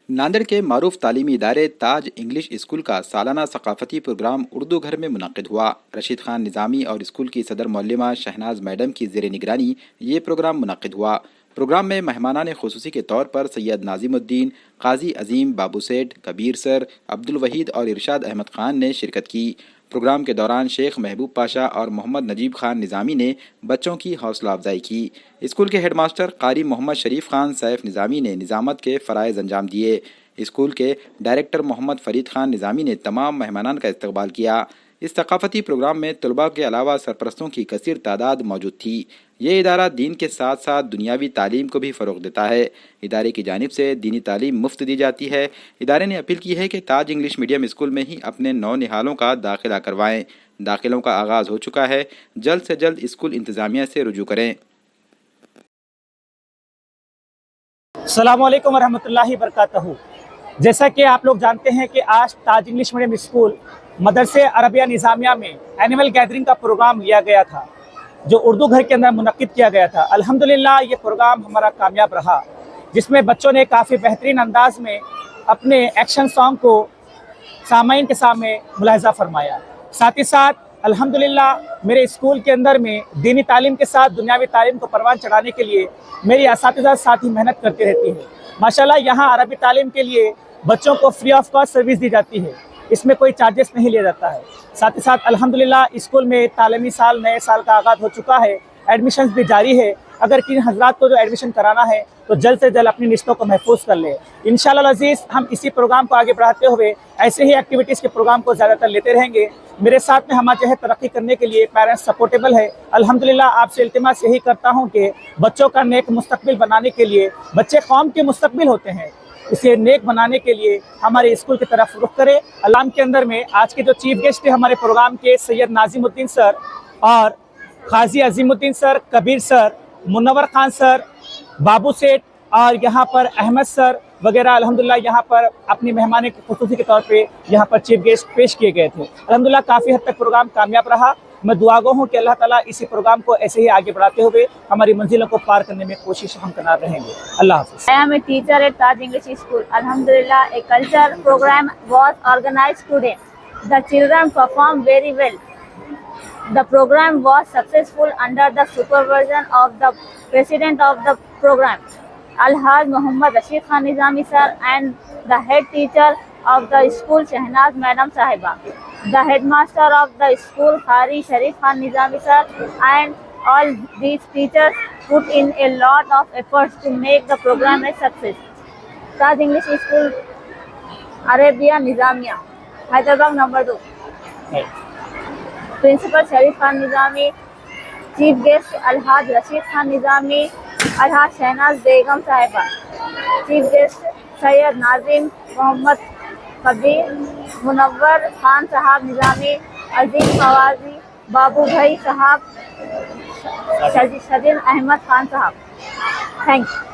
ناندیڑ کے معروف تعلیمی ادارے تاج انگلش اسکول کا سالانہ ثقافتی پروگرام اردو گھر میں منعقد ہوا۔ رشید خان نظامی اور اسکول کی صدر معلمہ شہناز میڈم کی زیر نگرانی یہ پروگرام منعقد ہوا۔ پروگرام میں مہمانان خصوصی کے طور پر سید ناظم الدین، قاضی عظیم بابو سیٹھ، کبیر سر، عبدالوحید اور ارشاد احمد خان نے شرکت کی۔ پروگرام کے دوران شیخ محبوب پاشا اور محمد نجیب خان نظامی نے بچوں کی حوصلہ افزائی کی۔ اسکول کے ہیڈ ماسٹر قاری محمد شریف خان سیف نظامی نے نظامت کے فرائض انجام دیے۔ اسکول کے ڈائریکٹر محمد فرید خان نظامی نے تمام مہمانان کا استقبال کیا۔ اس ثقافتی پروگرام میں طلباء کے علاوہ سرپرستوں کی کثیر تعداد موجود تھی۔ یہ ادارہ دین کے ساتھ ساتھ دنیاوی تعلیم کو بھی فروغ دیتا ہے۔ ادارے کی جانب سے دینی تعلیم مفت دی جاتی ہے۔ ادارے نے اپیل کی ہے کہ تاج انگلش میڈیم اسکول میں ہی اپنے نونہالوں کا داخلہ کروائیں۔ داخلوں کا آغاز ہو چکا ہے، جلد سے جلد اسکول انتظامیہ سے رجوع کریں۔ السلام علیکم ورحمۃ اللہ وبرکاتہ۔ جیسا کہ آپ لوگ جانتے ہیں کہ آج تاج انگلش میڈیم اسکول مدرسے عربیہ نظامیہ میں اینول گیدرنگ کا پروگرام لیا گیا تھا، جو اردو گھر کے اندر منعقد کیا گیا تھا۔ الحمدللہ یہ پروگرام ہمارا کامیاب رہا، جس میں بچوں نے کافی بہترین انداز میں اپنے ایکشن سانگ کو سامعین کے سامنے ملاحظہ فرمایا۔ ساتھ ہی ساتھ الحمدللہ میرے اسکول کے اندر میں دینی تعلیم کے ساتھ دنیاوی تعلیم کو پروان چڑھانے کے لیے میری اساتذہ ساتھی محنت کرتے رہتی ہیں۔ ماشاءاللہ یہاں عربی تعلیم کے لیے بچوں کو فری آف کاسٹ سروس دی جاتی ہے، اس میں کوئی چارجز نہیں لیا جاتا ہے۔ ساتھ ہی ساتھ الحمدللہ اسکول میں تعلیمی سال نئے سال کا آغاز ہو چکا ہے، ایڈمیشنز بھی جاری ہے۔ اگر کن حضرات کو جو ایڈمیشن کرانا ہے تو جلد سے جلد اپنی رشتوں کو محفوظ کر لے۔ انشاءاللہ العزیز ہم اسی پروگرام کو آگے بڑھاتے ہوئے ایسے ہی ایکٹیویٹیز کے پروگرام کو زیادہ تر لیتے رہیں گے۔ میرے ساتھ میں ہمارا جو ہے ترقی کرنے کے لیے پیرنٹس سپورٹیبل ہے۔ الحمدللہ آپ سے التماس یہی کرتا ہوں کہ بچوں کا نیک مستقبل بنانے کے لیے، بچے قوم کے مستقبل ہوتے ہیں، اسے نیک بنانے کے لیے ہمارے اسکول کی طرف رخ کرے۔ علام کے اندر میں آج کے جو چیف گیسٹ تھے ہمارے پروگرام کے سید ناظم الدین سر اور قاضی عظیم الدین سر، کبیر سر، منور خان سر، بابو سیٹھ اور یہاں پر احمد سر وغیرہ الحمدللہ یہاں پر اپنی مہمان خصوصی کے طور پہ یہاں پر چیف گیسٹ پیش کیے گئے تھے۔ الحمدللہ کافی حد تک پروگرام کامیاب رہا۔ میں دعا گو ہوں کہ اللہ تعالیٰ اسی پروگرام کو ایسے ہی آگے بڑھاتے ہوئے ہماری منزلوں کو پار کرنے میں کوشش ہم کرنا رہیں گے۔ اللہ حافظ۔ I am a teacher at Taj English School. Alhamdulillah, a culture program was organized today. The children performed very well. The program was successful under the supervision of the president of the program, Al-Haj Muhammad Rashid Khan Nizami sir, and the head teacher of the school, Shehnaz Madam Sahiba. The headmaster of the school, Qari Sharif Khan Nizami sir, and all these teachers put in a lot of efforts to make the program a success. Taj English School, Arabia Nizamiya, Hyderabad number 2. Principal Sharif Khan Nizami, Chief Guest Al-Haj Rashid Khan Nizami, Al-Haj Shehnaz Begum Sahiba, Chief Guest Sayyid Nazim Muhammad Kabir, Munawwar Khan Sahab Nizami, Azim Fawazi, Babu Bhai Sahab, Sajid Ahmad Khan Sahab. Thank you.